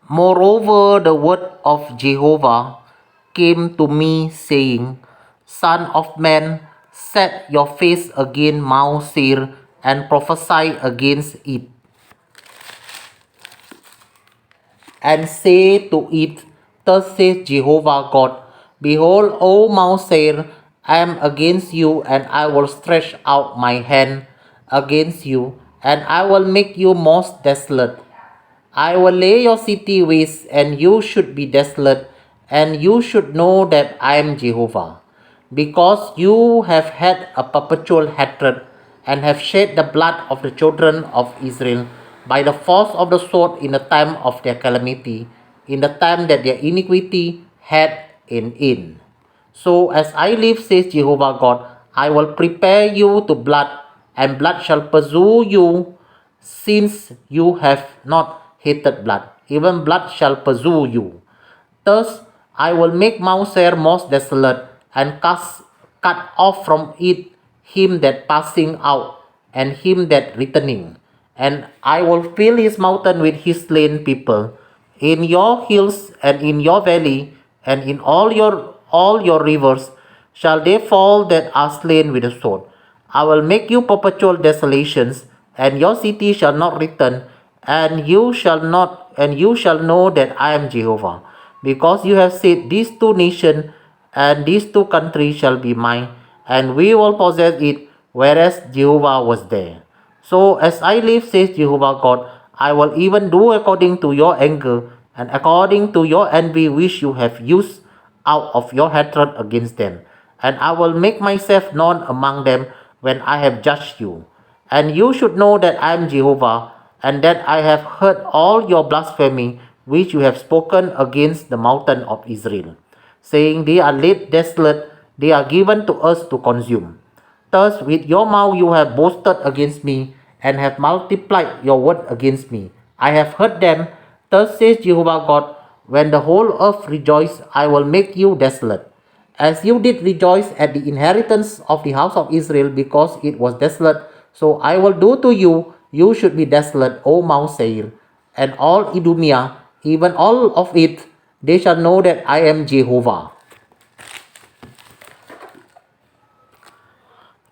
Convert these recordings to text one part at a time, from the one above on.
Moreover, the word of Jehovah came to me, saying, Son of man, set your face against Mount Seir and prophesy against it, and say to it, Thus says Jehovah God, Behold, O Mount Seir, I am against you, and I will stretch out my hand against you, and I will make you most desolate. I will lay your city waste, and you should be desolate, and you should know that I am Jehovah. Because you have had a perpetual hatred, and have shed the blood of the children of Israel by the force of the sword in the time of their calamity, in the time that their iniquity had an end. So as I live, says Jehovah God, I will prepare you to blood, and blood shall pursue you, since you have not hated blood. Even blood shall pursue you. Thus I will make Mount Seir most desolate, and cut off from it him that passing out, and him that returning. And I will fill his mountain with his slain people. In your hills and in your valley and in all your rivers shall they fall that are slain with the sword. I will make you perpetual desolations, and your city shall not return, and you shall know that I am Jehovah, because you have said, These two nations and these two countries shall be mine, and we will possess it, whereas Jehovah was there. So as I live, says Jehovah God, I will even do according to your anger, and according to your envy which you have used out of your hatred against them. And I will make myself known among them when I have judged you. And you should know that I am Jehovah, and that I have heard all your blasphemy which you have spoken against the mountain of Israel, saying, They are laid desolate, they are given to us to consume. Thus with your mouth you have boasted against me, and have multiplied your word against me. I have heard them. Thus says Jehovah God, when the whole earth rejoices, I will make you desolate. As you did rejoice at the inheritance of the house of Israel, because it was desolate, so I will do to you. You should be desolate, O Mount Seir, and all Idumea, even all of it. They shall know that I am Jehovah.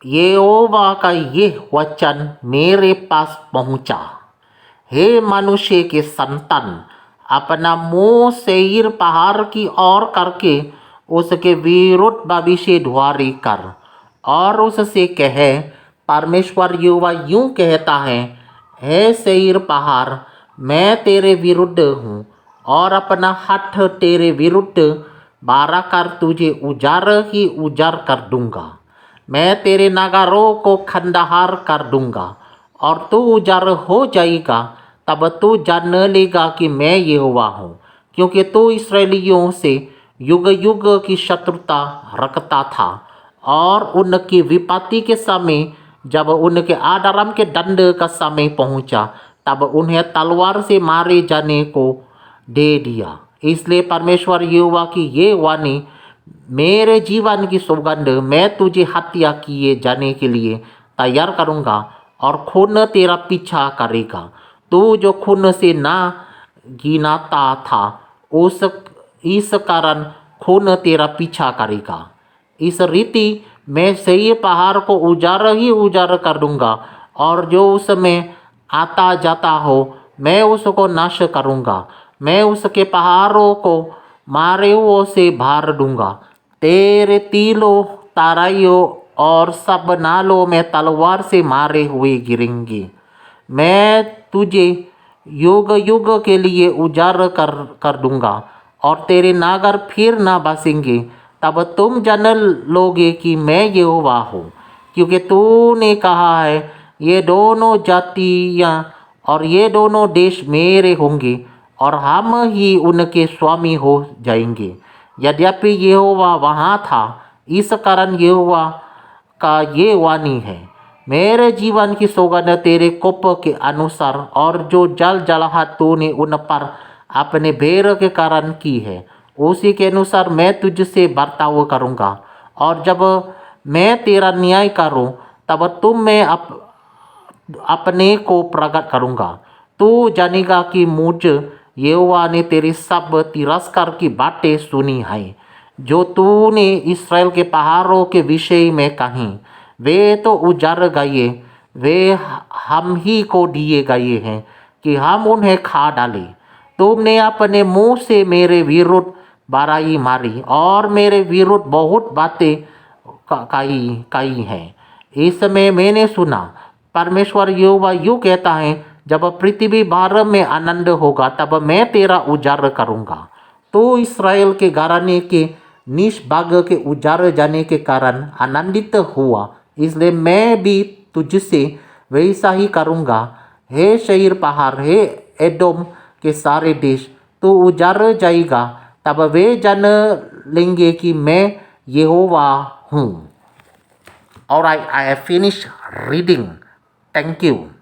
यहोवा का ये वचन मेरे पास पहुंचा। हे मनुष्य के संतान, अपना मुंह सेईर पहाड़ की ओर करके उसके विरुद्ध भविष्यद्वाणी कर, और उससे कहे, परमेश्वर यहोवा यूं कहता है, हे सेईर पहाड़, मैं तेरे विरुद्ध हूँ, और अपना हाथ तेरे विरुद्ध बारा कर तुझे उजाड़ ही उजाड़ कर दूंगा। मैं तेरे नगरों को खंडहर कर दूंगा, और तू उजाड़ हो जाएगा। तब तू जान लेगा कि मैं यहोवा हूँ, क्योंकि तू इस्राएलियों से युग युग की शत्रुता रखता था, और उनकी विपत्ति के समय, जब उनके आधर्म के दंड का समय पहुंचा, तब उन्हें तलवार से मारे जाने को दे दिया। इसलिए परमेश्वर यहोवा की ये वाणी, मेरे जीवन की सौगंध, मैं तुझे हत्या किए जाने के लिए तैयार करूंगा, और खून तेरा पीछा करेगा। तू जो खून से ना गिनाता था, इस कारण खून तेरा पीछा करेगा। इस रीति मैं सही पहाड़ को उजाड़ ही उजाड़ कर दूंगा, और जो उसमें आता जाता हो मैं उसको नाश करूंगा। मैं उसके पहाड़ों को मारे हुओं से भर दूंगा। तेरे तीलों, तराइयों और सब नालों में तलवार से मारे हुए गिरेंगे। मैं तुझे युग युग के लिए उजाड़ कर दूंगा, और तेरे नागर फिर ना बसेंगे। तब तुम जान लोगे कि मैं यहोवा हूँ, क्योंकि तूने कहा है, ये दोनों जातियाँ और ये दोनों देश मेरे होंगे, और हम ही उनके स्वामी हो जाएंगे। यद्यपि यहोवा वहाँ था, इस कारण यहोवा का ये वाणी है, मेरे जीवन की सौगंध तेरे कोप के अनुसार, और जो जल जलाहट तूने उन पर अपने बैर के कारण की है, उसी के अनुसार मैं तुझसे बर्ताव करूँगा। और जब मैं तेरा न्याय करूँ, तब तुम मैं अपने को प्रकट करूँगा। तू जानेगा कि मुझ यहोवा ने तेरी सब तिरस्कार की बातें सुनी हैं जो तूने इसराइल के पहाड़ों के विषय में कही। वे तो उजाड़ गए, वे हम ही को दिए गए हैं कि हम उन्हें खा डालें। तुमने अपने मुंह से मेरे विरुद्ध बड़ाई मारी और मेरे विरुद्ध बहुत बातें कही हैं। इस समय मैंने सुना, परमेश्वर यहोवा यूँ कहता है, जब पृथ्वी भर में आनंद होगा तब मैं तेरा उजाड़ करूँगा। तो इस्राएल के घराने के निष्भाग के उजाड़ जाने के कारण आनंदित हुआ, इसलिए मैं भी तुझसे वैसा ही करूँगा। हे शहीर पहाड़, हे एदोम के सारे देश, तो उजाड़ जाएगा, तब वे जान लेंगे कि मैं यहोवा हूँ। Alright, I have finished reading. Thank you.